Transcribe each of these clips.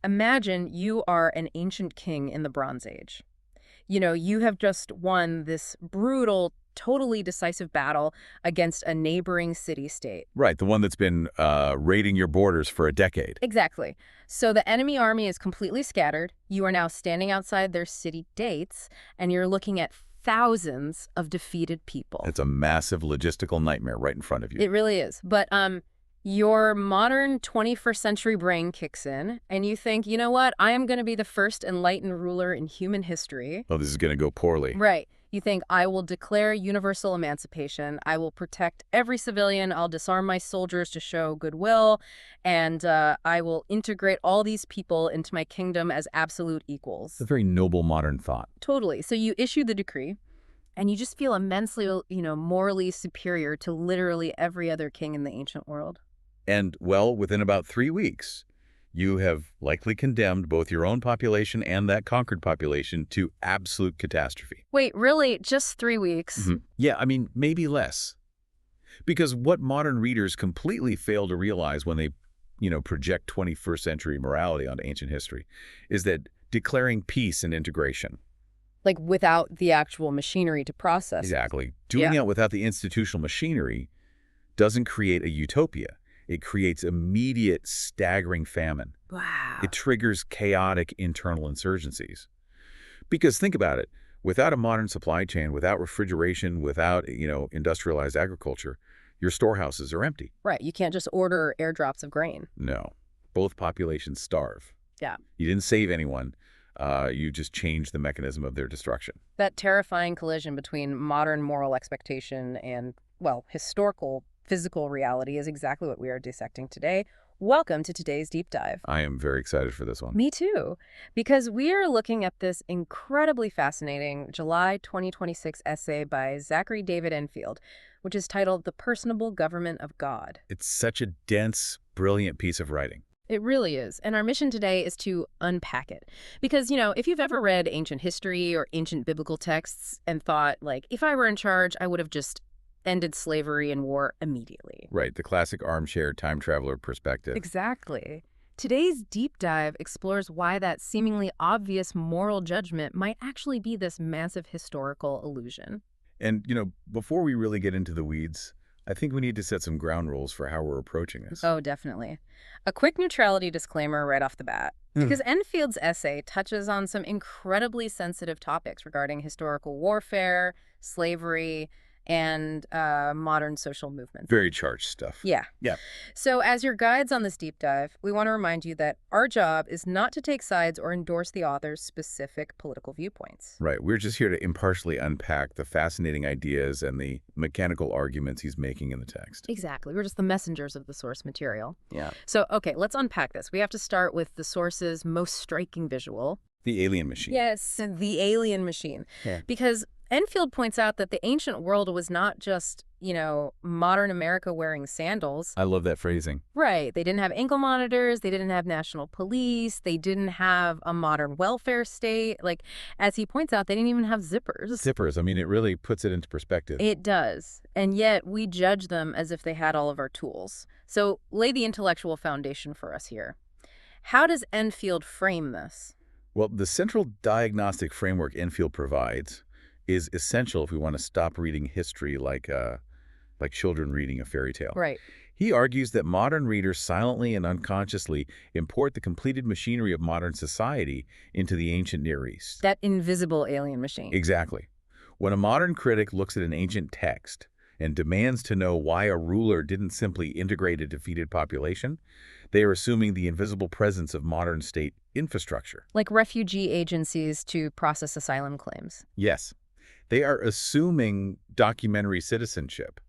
Imagine you are an ancient king in the Bronze Age. You have just won this brutal, totally decisive battle against a neighboring city-state. Right, the one that's been raiding your borders for a decade. Exactly. So the enemy army is completely scattered. You are now standing outside their city gates, and you're looking at thousands of defeated people. It's a massive logistical nightmare right in front of you. It really is. But your modern 21st century brain kicks in, and you think, you know what? I am going to be the first enlightened ruler in human history. Oh, this is going to go poorly. Right. You think, I will declare universal emancipation. I will protect every civilian. I'll disarm my soldiers to show goodwill. And I will integrate all these people into my kingdom as absolute equals. It's a very noble modern thought. Totally. So you issue the decree, and you just feel immensely, morally superior to literally every other king in the ancient world. And, well, within about 3 weeks, you have likely condemned both your own population and that conquered population to absolute catastrophe. Wait, really? Just 3 weeks? Yeah, I mean, maybe less. Because what modern readers completely fail to realize when they, project 21st century morality onto ancient history is that declaring peace and integration. Like without the actual machinery to process. Exactly. Doing it without the institutional machinery doesn't create a utopia. It creates immediate, staggering famine. Wow. It triggers chaotic internal insurgencies. Because think about it. Without a modern supply chain, without refrigeration, without, industrialized agriculture, your storehouses are empty. Right. You can't just order airdrops of grain. No. Both populations starve. Yeah. You didn't save anyone. You just changed the mechanism of their destruction. That terrifying collision between modern moral expectation and, well, historical physical reality is exactly what we are dissecting today. Welcome to today's deep dive. I am very excited for this one. Me too, because we are looking at this incredibly fascinating July 2026 essay by Zachary David Enfield, which is titled The Personable Government of God. It's such a dense, brilliant piece of writing. It really is. And our mission today is to unpack it. Because, if you've ever read ancient history or ancient biblical texts and thought, like, if I were in charge, I would have just ended slavery and war immediately. Right, the classic armchair time traveler perspective. Exactly. Today's deep dive explores why that seemingly obvious moral judgment might actually be this massive historical illusion. And, before we really get into the weeds, I think we need to set some ground rules for how we're approaching this. Oh, definitely. A quick neutrality disclaimer right off the bat. Because Enfield's essay touches on some incredibly sensitive topics regarding historical warfare, slavery, and modern social movements. Very charged stuff. Yeah. Yeah. So as your guides on this deep dive, we want to remind you that our job is not to take sides or endorse the author's specific political viewpoints. Right. We're just here to impartially unpack the fascinating ideas and the mechanical arguments he's making in the text. Exactly. We're just the messengers of the source material. Yeah. So, okay, let's unpack this. We have to start with the source's most striking visual. The alien machine. Yes, the alien machine. Yeah. Because Enfield points out that the ancient world was not just, modern America wearing sandals. I love that phrasing. Right. They didn't have ankle monitors. They didn't have national police. They didn't have a modern welfare state. Like, as he points out, they didn't even have zippers. Zippers. I mean, it really puts it into perspective. It does. And yet we judge them as if they had all of our tools. So lay the intellectual foundation for us here. How does Enfield frame this? Well, the central diagnostic framework Enfield provides is essential if we want to stop reading history like children reading a fairy tale. Right. He argues that modern readers silently and unconsciously import the completed machinery of modern society into the ancient Near East. That invisible alien machine. Exactly. When a modern critic looks at an ancient text and demands to know why a ruler didn't simply integrate a defeated population, they are assuming the invisible presence of modern state infrastructure. Like refugee agencies to process asylum claims. Yes. They are assuming documentary citizenship,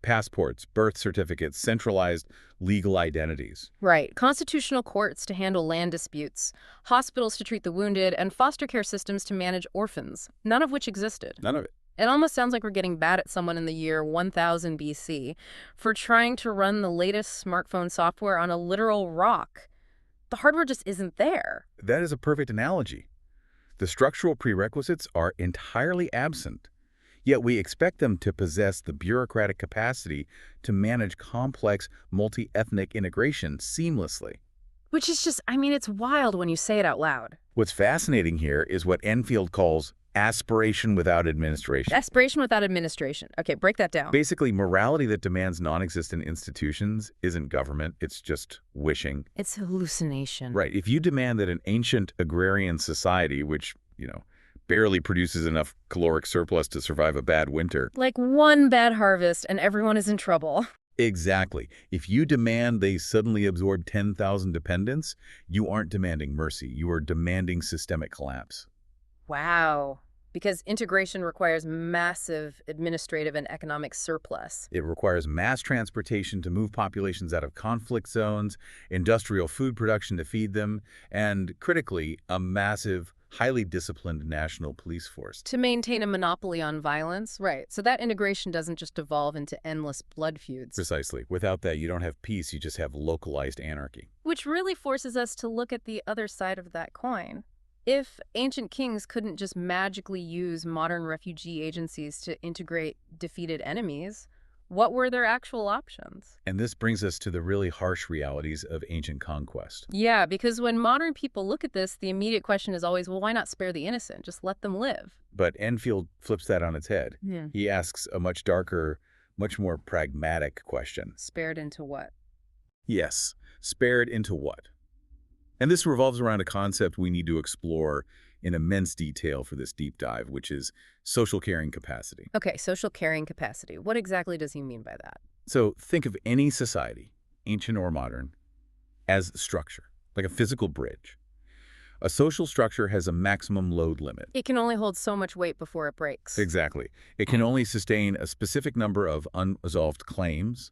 passports, birth certificates, centralized legal identities. Right. Constitutional courts to handle land disputes, hospitals to treat the wounded, and foster care systems to manage orphans, none of which existed. None of it. It almost sounds like we're getting bad at someone in the year 1000 BC for trying to run the latest smartphone software on a literal rock. The hardware just isn't there. That is a perfect analogy. The structural prerequisites are entirely absent, yet we expect them to possess the bureaucratic capacity to manage complex multi-ethnic integration seamlessly. Which is just, I mean, it's wild when you say it out loud. What's fascinating here is what Enfield calls aspiration without administration. Aspiration without administration. Okay, break that down. Basically, morality that demands non-existent institutions isn't government, it's just wishing. It's hallucination. Right. If you demand that an ancient agrarian society, which, barely produces enough caloric surplus to survive a bad winter. Like one bad harvest and everyone is in trouble. Exactly. If you demand they suddenly absorb 10,000 dependents, you aren't demanding mercy. You are demanding systemic collapse. Wow. Because integration requires massive administrative and economic surplus. It requires mass transportation to move populations out of conflict zones, industrial food production to feed them, and, critically, a massive, highly disciplined national police force. To maintain a monopoly on violence? Right. So that integration doesn't just devolve into endless blood feuds. Precisely. Without that, you don't have peace, you just have localized anarchy. Which really forces us to look at the other side of that coin. If ancient kings couldn't just magically use modern refugee agencies to integrate defeated enemies, what were their actual options? And this brings us to the really harsh realities of ancient conquest. Yeah, because when modern people look at this, the immediate question is always, well, why not spare the innocent? Just let them live. But Enfield flips that on its head. Yeah. He asks a much darker, much more pragmatic question. Spared into what? Yes, spared into what? And this revolves around a concept we need to explore in immense detail for this deep dive, which is social carrying capacity. Okay, social carrying capacity. What exactly does he mean by that? So think of any society, ancient or modern, as a structure, like a physical bridge. A social structure has a maximum load limit. It can only hold so much weight before it breaks. Exactly. It can only sustain a specific number of unresolved claims,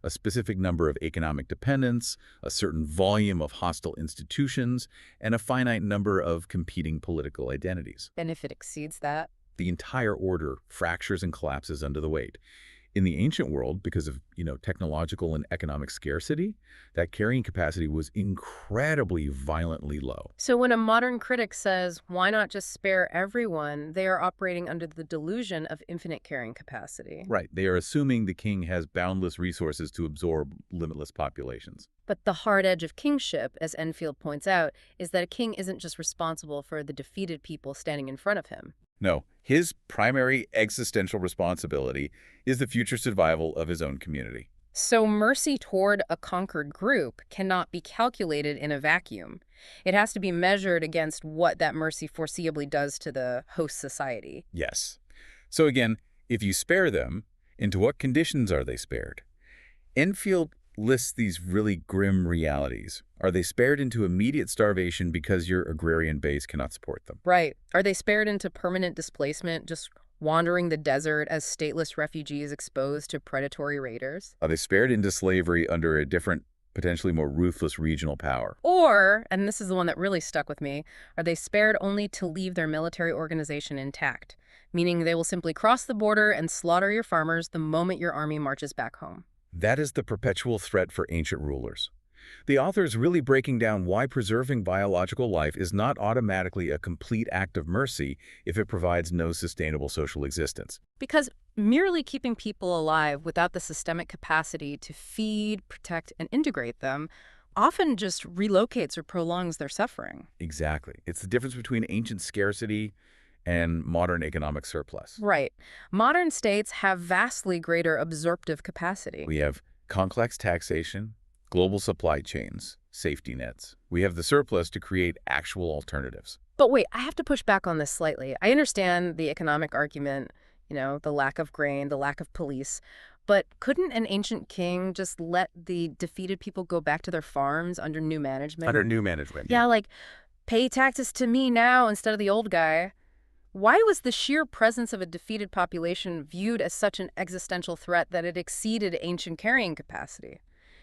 a specific number of economic dependents, a certain volume of hostile institutions, and a finite number of competing political identities. And if it exceeds that? The entire order fractures and collapses under the weight. In the ancient world, because of, technological and economic scarcity, that carrying capacity was incredibly violently low. So when a modern critic says, why not just spare everyone, they are operating under the delusion of infinite carrying capacity. Right. They are assuming the king has boundless resources to absorb limitless populations. But the hard edge of kingship, as Enfield points out, is that a king isn't just responsible for the defeated people standing in front of him. No, his primary existential responsibility is the future survival of his own community. So mercy toward a conquered group cannot be calculated in a vacuum. It has to be measured against what that mercy foreseeably does to the host society. Yes. So again, if you spare them, into what conditions are they spared? Enfield lists these really grim realities. Are they spared into immediate starvation because your agrarian base cannot support them? Right. Are they spared into permanent displacement, just wandering the desert as stateless refugees exposed to predatory raiders? Are they spared into slavery under a different, potentially more ruthless regional power? Or, and this is the one that really stuck with me, are they spared only to leave their military organization intact, meaning they will simply cross the border and slaughter your farmers the moment your army marches back home? That is the perpetual threat for ancient rulers. The author is really breaking down why preserving biological life is not automatically a complete act of mercy if it provides no sustainable social existence. Because merely keeping people alive without the systemic capacity to feed, protect, and integrate them often just relocates or prolongs their suffering. Exactly. It's the difference between ancient scarcity and modern economic surplus. Right. Modern states have vastly greater absorptive capacity. We have complex taxation, global supply chains, safety nets. We have the surplus to create actual alternatives. But wait, I have to push back on this slightly. I understand the economic argument, the lack of grain, the lack of police. But couldn't an ancient king just let the defeated people go back to their farms under new management? Under new management. Yeah, like, pay taxes to me now instead of the old guy. Why was the sheer presence of a defeated population viewed as such an existential threat that it exceeded ancient carrying capacity?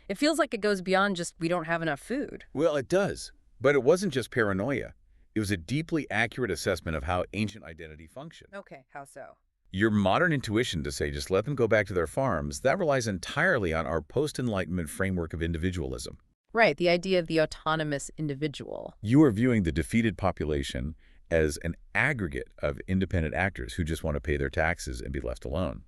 It feels like it goes beyond just we don't have enough food. Well, it does. But it wasn't just paranoia. It was a deeply accurate assessment of how ancient identity functioned. Okay, how so? Your modern intuition to say just let them go back to their farms, that relies entirely on our post-Enlightenment framework of individualism. Right, the idea of the autonomous individual. You are viewing the defeated population as an aggregate of independent actors who just want to pay their taxes and be left alone.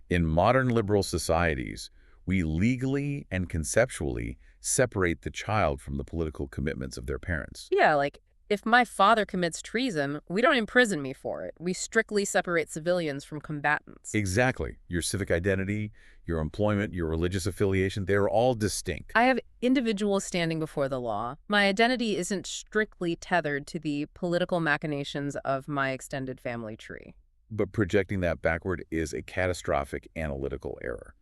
In modern liberal societies, we legally and conceptually separate the child from the political commitments of their parents. Yeah, like, if my father commits treason, we don't imprison me for it. We strictly separate civilians from combatants. Exactly. Your civic identity, your employment, your religious affiliation, they're all distinct. I have individuals standing before the law. My identity isn't strictly tethered to the political machinations of my extended family tree. But projecting that backward is a catastrophic analytical error.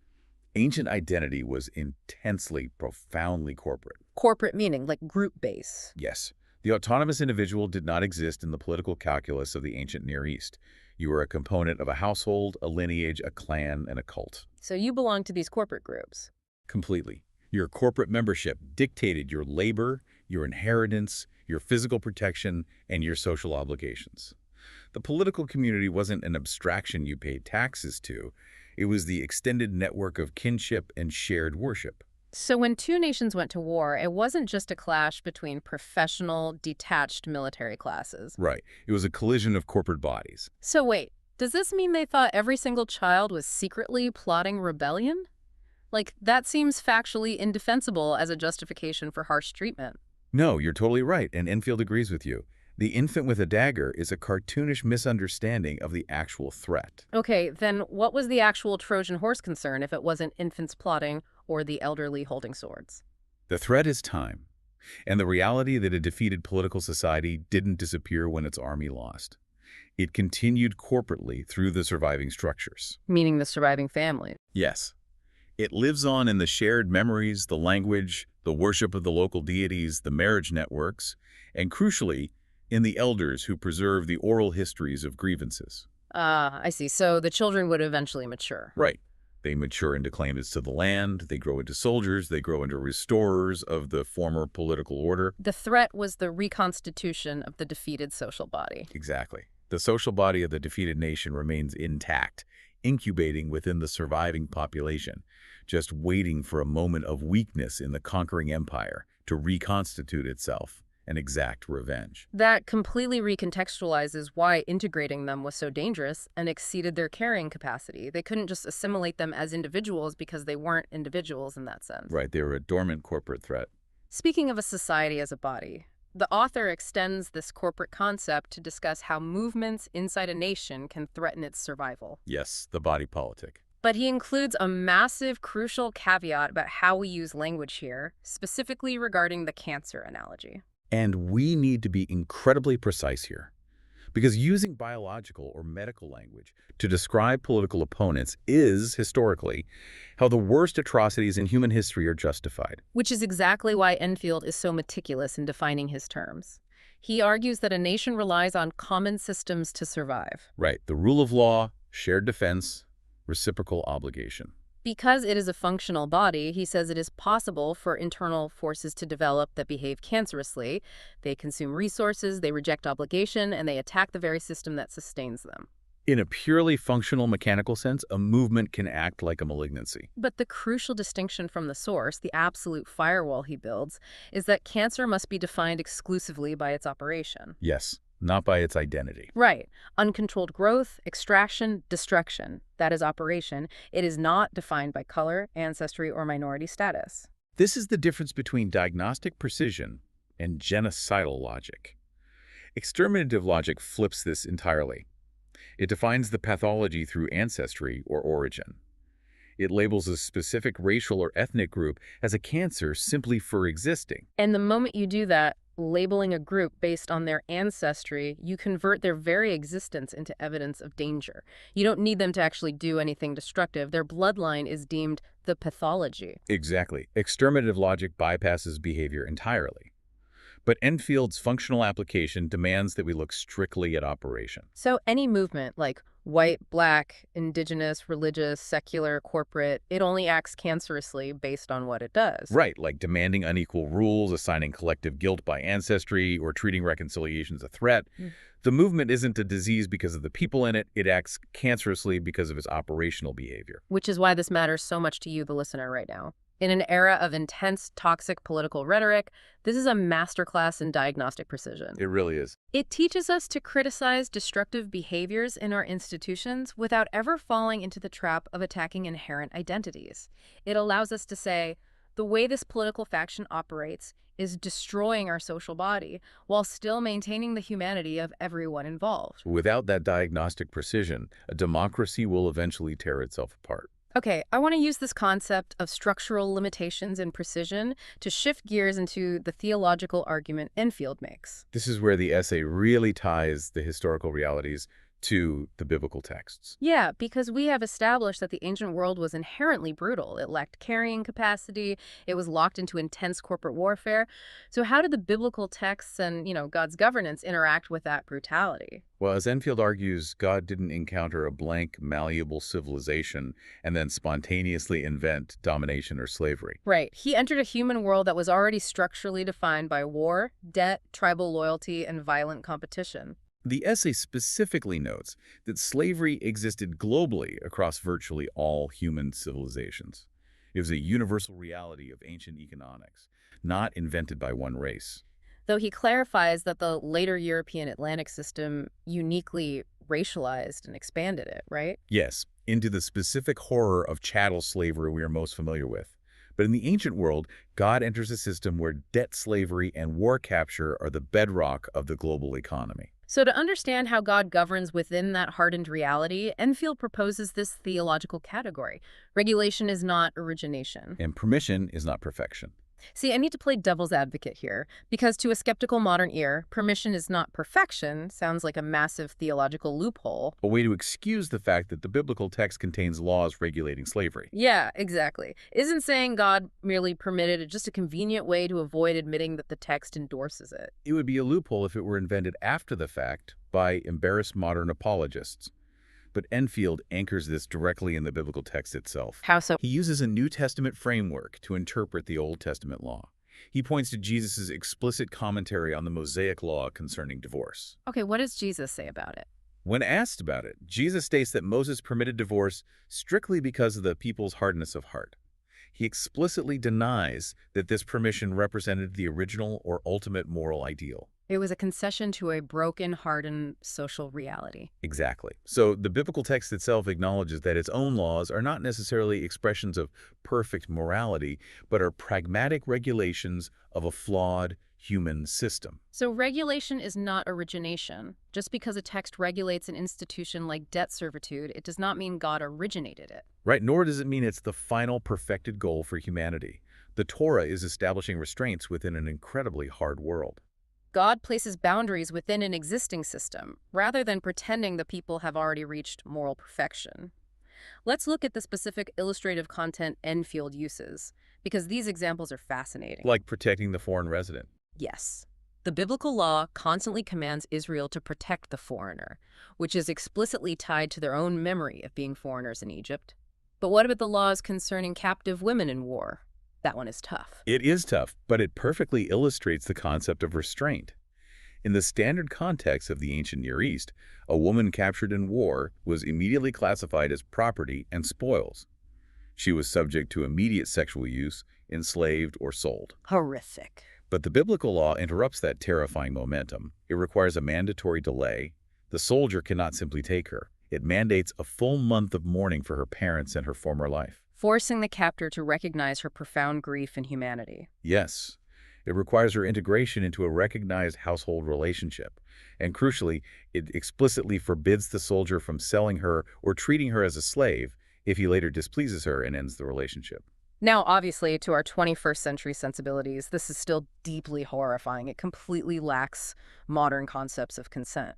Ancient identity was intensely, profoundly corporate. Corporate meaning, like group base. Yes, the autonomous individual did not exist in the political calculus of the ancient Near East. You were a component of a household, a lineage, a clan, and a cult. So you belong to these corporate groups. Completely. Your corporate membership dictated your labor, your inheritance, your physical protection, and your social obligations. The political community wasn't an abstraction you paid taxes to. It was the extended network of kinship and shared worship. So when two nations went to war, it wasn't just a clash between professional, detached military classes. Right. It was a collision of corporate bodies. So wait, does this mean they thought every single child was secretly plotting rebellion? Like, that seems factually indefensible as a justification for harsh treatment. No, you're totally right, and Enfield agrees with you. The infant with a dagger is a cartoonish misunderstanding of the actual threat. Okay, then what was the actual Trojan horse concern if it wasn't infants plotting or the elderly holding swords? The threat is time, and the reality that a defeated political society didn't disappear when its army lost. It continued corporately through the surviving structures. Meaning the surviving family. Yes. It lives on in the shared memories, the language, the worship of the local deities, the marriage networks, and crucially, in the elders who preserve the oral histories of grievances. I see. So the children would eventually mature. Right. They mature into claimants to the land, they grow into soldiers, they grow into restorers of the former political order. The threat was the reconstitution of the defeated social body. Exactly. The social body of the defeated nation remains intact, incubating within the surviving population, just waiting for a moment of weakness in the conquering empire to reconstitute itself and exact revenge. That completely recontextualizes why integrating them was so dangerous and exceeded their carrying capacity. They couldn't just assimilate them as individuals because they weren't individuals in that sense. Right, they were a dormant corporate threat. Speaking of a society as a body, the author extends this corporate concept to discuss how movements inside a nation can threaten its survival. Yes, the body politic. But he includes a massive, crucial caveat about how we use language here, specifically regarding the cancer analogy. And we need to be incredibly precise here, because using biological or medical language to describe political opponents is, historically, how the worst atrocities in human history are justified. Which is exactly why Enfield is so meticulous in defining his terms. He argues that a nation relies on common systems to survive. Right, the rule of law, shared defense, reciprocal obligation. Because it is a functional body, he says it is possible for internal forces to develop that behave cancerously. They consume resources, they reject obligation, and they attack the very system that sustains them. In a purely functional mechanical sense, a movement can act like a malignancy. But the crucial distinction from the source, the absolute firewall he builds, is that cancer must be defined exclusively by its operation. Yes, not by its identity. Right. Uncontrolled growth, extraction, destruction. That is operation. It is not defined by color, ancestry, or minority status. This is the difference between diagnostic precision and genocidal logic. Exterminative logic flips this entirely. It defines the pathology through ancestry or origin. It labels a specific racial or ethnic group as a cancer simply for existing. And the moment you do that, labeling a group based on their ancestry, you convert their very existence into evidence of danger. You don't need them to actually do anything destructive. Their bloodline is deemed the pathology. Exactly. Exterminative logic bypasses behavior entirely. But Enfield's functional application demands that we look strictly at operation. So any movement, like white, black, indigenous, religious, secular, corporate, it only acts cancerously based on what it does. Right, like demanding unequal rules, assigning collective guilt by ancestry, or treating reconciliation as a threat. The movement isn't a disease because of the people in it. It acts cancerously because of its operational behavior. Which is why this matters so much to you, the listener, right now. In an era of intense, toxic political rhetoric, this is a masterclass in diagnostic precision. It really is. It teaches us to criticize destructive behaviors in our institutions without ever falling into the trap of attacking inherent identities. It allows us to say, The way this political faction operates is destroying our social body while still maintaining the humanity of everyone involved. Without that diagnostic precision, a democracy will eventually tear itself apart. Okay, I want to use this concept of structural limitations and precision to shift gears into the theological argument Enfield makes. This is where the essay really ties the historical realities to the biblical texts. Yeah, because we have established that the ancient world was inherently brutal. It lacked carrying capacity, it was locked into intense corporate warfare. So how did the biblical texts and, God's governance interact with that brutality? Well, as Enfield argues, God didn't encounter a blank, malleable civilization and then spontaneously invent domination or slavery. Right. He entered a human world that was already structurally defined by war, debt, tribal loyalty, and violent competition. The essay specifically notes that slavery existed globally across virtually all human civilizations. It was a universal reality of ancient economics, not invented by one race. Though he clarifies that the later European Atlantic system uniquely racialized and expanded it, right? Yes, into the specific horror of chattel slavery we are most familiar with. But in the ancient world, God enters a system where debt slavery and war capture are the bedrock of the global economy. So to understand how God governs within that hardened reality, Enfield proposes this theological category. Regulation is not origination. And permission is not perfection. See, I need to play devil's advocate here, because to a skeptical modern ear, permission is not perfection sounds like a massive theological loophole. A way to excuse the fact that the biblical text contains laws regulating slavery. Yeah, exactly. Isn't saying God merely permitted just a convenient way to avoid admitting that the text endorses it. It would be a loophole if it were invented after the fact by embarrassed modern apologists. But Enfield anchors this directly in the biblical text itself. How so? He uses a New Testament framework to interpret the Old Testament law. He points to Jesus' explicit commentary on the Mosaic law concerning divorce. Okay, what does Jesus say about it? When asked about it, Jesus states that Moses permitted divorce strictly because of the people's hardness of heart. He explicitly denies that this permission represented the original or ultimate moral ideal. It was a concession to a broken, hardened social reality. Exactly. So the biblical text itself acknowledges that its own laws are not necessarily expressions of perfect morality, but are pragmatic regulations of a flawed human system. So regulation is not origination. Just because a text regulates an institution like debt servitude, it does not mean God originated it. Right, nor does it mean it's the final perfected goal for humanity. The Torah is establishing restraints within an incredibly hard world. God places boundaries within an existing system, rather than pretending the people have already reached moral perfection. Let's look at the specific illustrative content Enfield uses, because these examples are fascinating. Like protecting the foreign resident. Yes. The biblical law constantly commands Israel to protect the foreigner, which is explicitly tied to their own memory of being foreigners in Egypt. But what about the laws concerning captive women in war? That one is tough. It is tough, but it perfectly illustrates the concept of restraint. In the standard context of the ancient Near East, a woman captured in war was immediately classified as property and spoils. She was subject to immediate sexual use, enslaved, or sold. Horrific. But the biblical law interrupts that terrifying momentum. It requires a mandatory delay. The soldier cannot simply take her. It mandates a full month of mourning for her parents and her former life. Forcing the captor to recognize her profound grief and humanity. Yes, it requires her integration into a recognized household relationship. And crucially, it explicitly forbids the soldier from selling her or treating her as a slave if he later displeases her and ends the relationship. Now, obviously, to our 21st century sensibilities, this is still deeply horrifying. It completely lacks modern concepts of consent.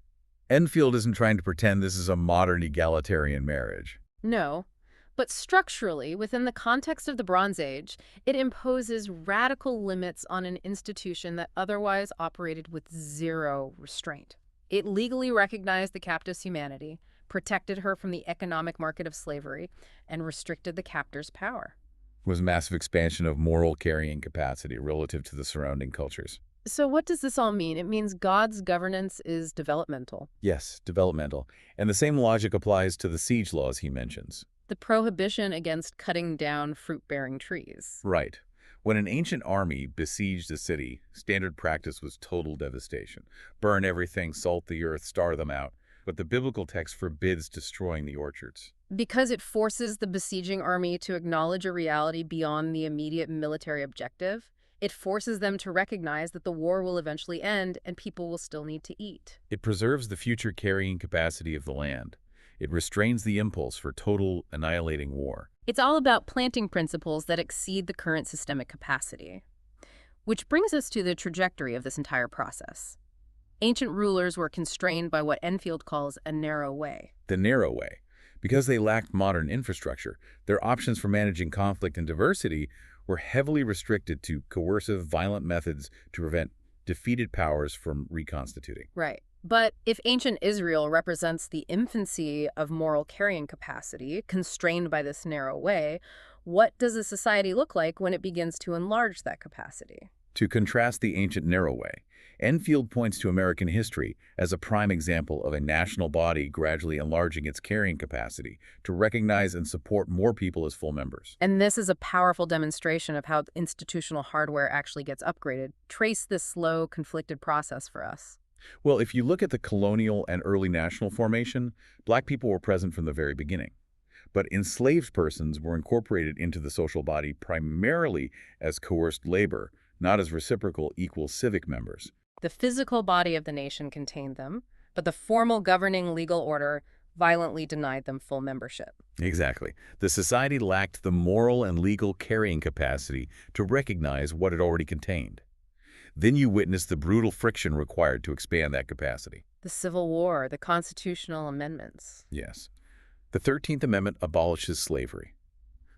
Enfield isn't trying to pretend this is a modern egalitarian marriage. No. But structurally, within the context of the Bronze Age, it imposes radical limits on an institution that otherwise operated with zero restraint. It legally recognized the captive's humanity, protected her from the economic market of slavery, and restricted the captor's power. It was a massive expansion of moral carrying capacity relative to the surrounding cultures. So what does this all mean? It means God's governance is developmental. Yes, developmental. And the same logic applies to the siege laws he mentions. The prohibition against cutting down fruit-bearing trees. Right. When an ancient army besieged a city, standard practice was total devastation. Burn everything, salt the earth, starve them out. But the biblical text forbids destroying the orchards. Because it forces the besieging army to acknowledge a reality beyond the immediate military objective. It forces them to recognize that the war will eventually end and people will still need to eat. It preserves the future carrying capacity of the land. It restrains the impulse for total annihilating war. It's all about planting principles that exceed the current systemic capacity. Which brings us to the trajectory of this entire process. Ancient rulers were constrained by what Enfield calls a narrow way. The narrow way. Because they lacked modern infrastructure, their options for managing conflict and diversity were heavily restricted to coercive, violent methods to prevent defeated powers from reconstituting. Right. But if ancient Israel represents the infancy of moral carrying capacity, constrained by this narrow way, what does a society look like when it begins to enlarge that capacity? To contrast the ancient narrow way, Enfield points to American history as a prime example of a national body gradually enlarging its carrying capacity to recognize and support more people as full members. And this is a powerful demonstration of how institutional hardware actually gets upgraded. Trace this slow, conflicted process for us. Well, if you look at the colonial and early national formation, Black people were present from the very beginning. But enslaved persons were incorporated into the social body primarily as coerced labor, not as reciprocal equal civic members. The physical body of the nation contained them, but the formal governing legal order violently denied them full membership. Exactly. The society lacked the moral and legal carrying capacity to recognize what it already contained. Then you witness the brutal friction required to expand that capacity. The Civil War, the constitutional amendments. Yes. The 13th Amendment abolishes slavery.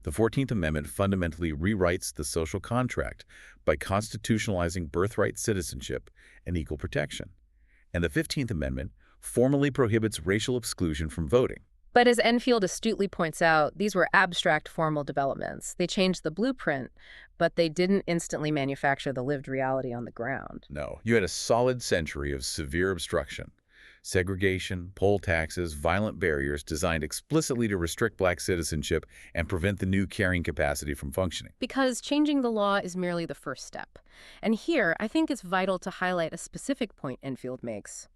The 14th Amendment fundamentally rewrites the social contract by constitutionalizing birthright citizenship and equal protection. And the 15th Amendment formally prohibits racial exclusion from voting. But as Enfield astutely points out, these were abstract formal developments. They changed the blueprint, but they didn't instantly manufacture the lived reality on the ground. No, you had a solid century of severe obstruction. Segregation, poll taxes, violent barriers designed explicitly to restrict Black citizenship and prevent the new carrying capacity from functioning. Because changing the law is merely the first step. And here, I think it's vital to highlight a specific point Enfield makes.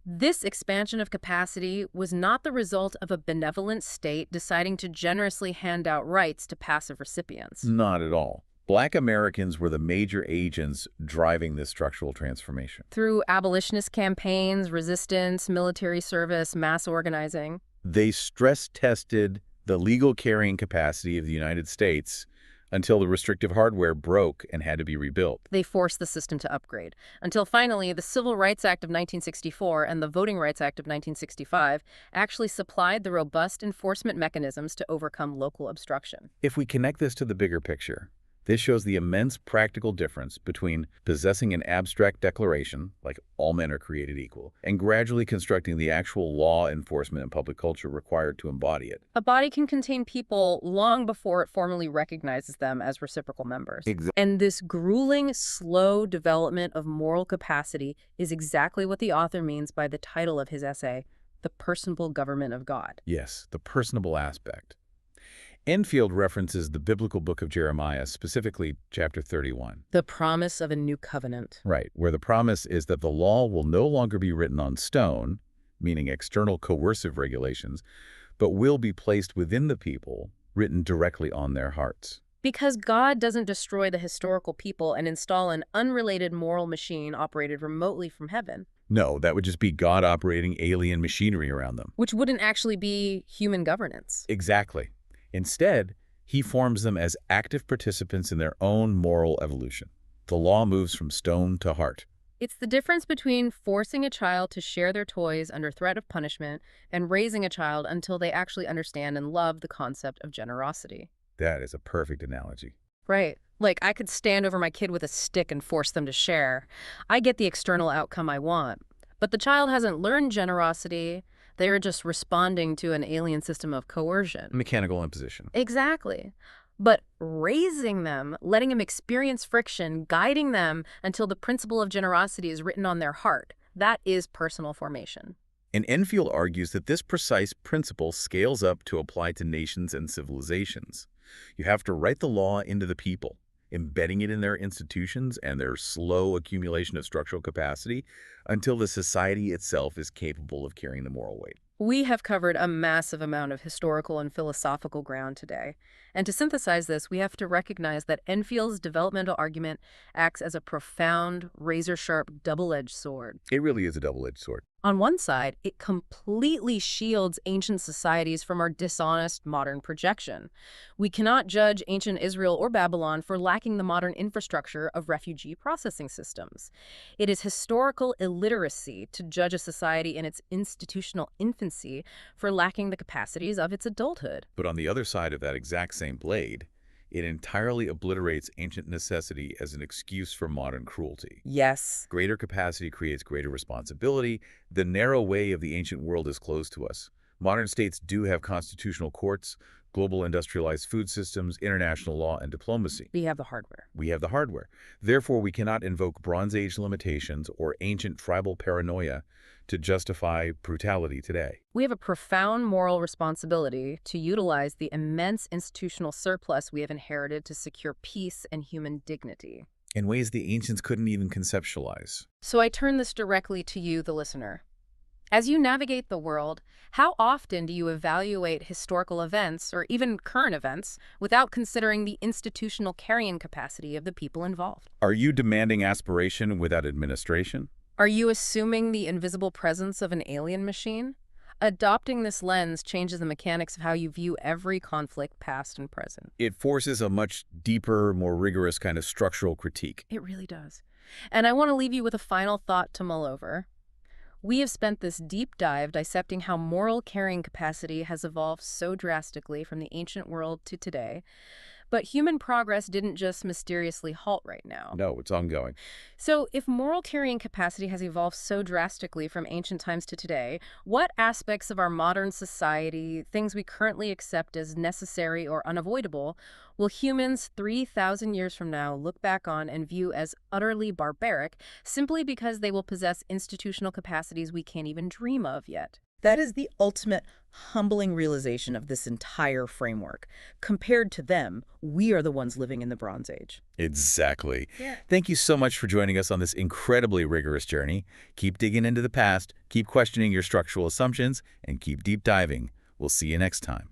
This expansion of capacity was not the result of a benevolent state deciding to generously hand out rights to passive recipients. Not at all. Black Americans were the major agents driving this structural transformation. Through abolitionist campaigns, resistance, military service, mass organizing. They stress-tested the legal carrying capacity of the United States until the restrictive hardware broke and had to be rebuilt. They forced the system to upgrade, until finally the Civil Rights Act of 1964 and the Voting Rights Act of 1965 actually supplied the robust enforcement mechanisms to overcome local obstruction. If we connect this to the bigger picture, this shows the immense practical difference between possessing an abstract declaration, like all men are created equal, and gradually constructing the actual law enforcement and public culture required to embody it. A body can contain people long before it formally recognizes them as reciprocal members. Exactly. And this grueling, slow development of moral capacity is exactly what the author means by the title of his essay, The Personable Government of God. Yes, the personable aspect. Enfield references the biblical book of Jeremiah, specifically chapter 31. The promise of a new covenant. Right, where the promise is that the law will no longer be written on stone, meaning external coercive regulations, but will be placed within the people, written directly on their hearts. Because God doesn't destroy the historical people and install an unrelated moral machine operated remotely from heaven. No, that would just be God operating alien machinery around them. Which wouldn't actually be human governance. Exactly. Instead, he forms them as active participants in their own moral evolution. The law moves from stone to heart. It's the difference between forcing a child to share their toys under threat of punishment and raising a child until they actually understand and love the concept of generosity. That is a perfect analogy. Right. Like, I could stand over my kid with a stick and force them to share. I get the external outcome I want. But the child hasn't learned generosity. They're just responding to an alien system of coercion. Mechanical imposition. Exactly. But raising them, letting them experience friction, guiding them until the principle of generosity is written on their heart, that is personal formation. And Enfield argues that this precise principle scales up to apply to nations and civilizations. You have to write the law into the people, embedding it in their institutions and their slow accumulation of structural capacity until the society itself is capable of carrying the moral weight. We have covered a massive amount of historical and philosophical ground today. And to synthesize this, we have to recognize that Enfield's developmental argument acts as a profound, razor-sharp, double-edged sword. It really is a double-edged sword. On one side, it completely shields ancient societies from our dishonest modern projection. We cannot judge ancient Israel or Babylon for lacking the modern infrastructure of refugee processing systems. It is historical illiteracy to judge a society in its institutional infancy for lacking the capacities of its adulthood. But on the other side of that exact same blade, it entirely obliterates ancient necessity as an excuse for modern cruelty. Yes. Greater capacity creates greater responsibility. The narrow way of the ancient world is closed to us. Modern states do have constitutional courts, global industrialized food systems, international law, and diplomacy. We have the hardware. We have the hardware. Therefore, we cannot invoke Bronze Age limitations or ancient tribal paranoia to justify brutality today. We have a profound moral responsibility to utilize the immense institutional surplus we have inherited to secure peace and human dignity. In ways the ancients couldn't even conceptualize. So I turn this directly to you, the listener. As you navigate the world, how often do you evaluate historical events, or even current events, without considering the institutional carrying capacity of the people involved? Are you demanding aspiration without administration? Are you assuming the invisible presence of an alien machine? Adopting this lens changes the mechanics of how you view every conflict, past and present. It forces a much deeper, more rigorous kind of structural critique. It really does. And I want to leave you with a final thought to mull over. We have spent this deep dive dissecting how moral carrying capacity has evolved so drastically from the ancient world to today. But human progress didn't just mysteriously halt right now. No, it's ongoing. So if moral carrying capacity has evolved so drastically from ancient times to today, what aspects of our modern society, things we currently accept as necessary or unavoidable, will humans 3,000 years from now look back on and view as utterly barbaric simply because they will possess institutional capacities we can't even dream of yet? That is the ultimate humbling realization of this entire framework. Compared to them, we are the ones living in the Bronze Age. Exactly. Yeah. Thank you so much for joining us on this incredibly rigorous journey. Keep digging into the past, keep questioning your structural assumptions, and keep deep diving. We'll see you next time.